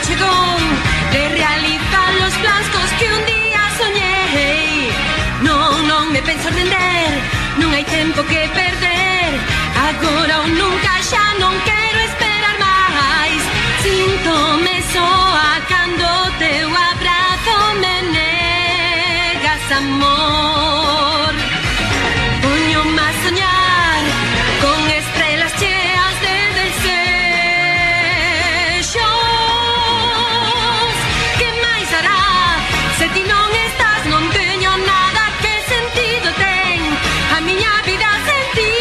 chegou de realizar os plans cos que un día soñei. Non me penso render, non hai tempo que perder. Agora ou nunca, xa non quero esperar máis. Síntome soa cando teu abrazo me negas amor. Poñome a soñar con estrelas cheas de desexos. Que máis hará se ti non estás? Non teño nada, que sentido ten a miña vida sen ti?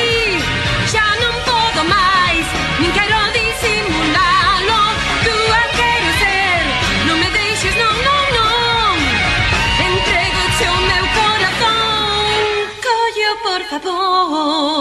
Xa non podo máis, nin quero disimulalo. Túa quero ser, non me deixes, non. Entrégoche o meu corazón, collo por favor.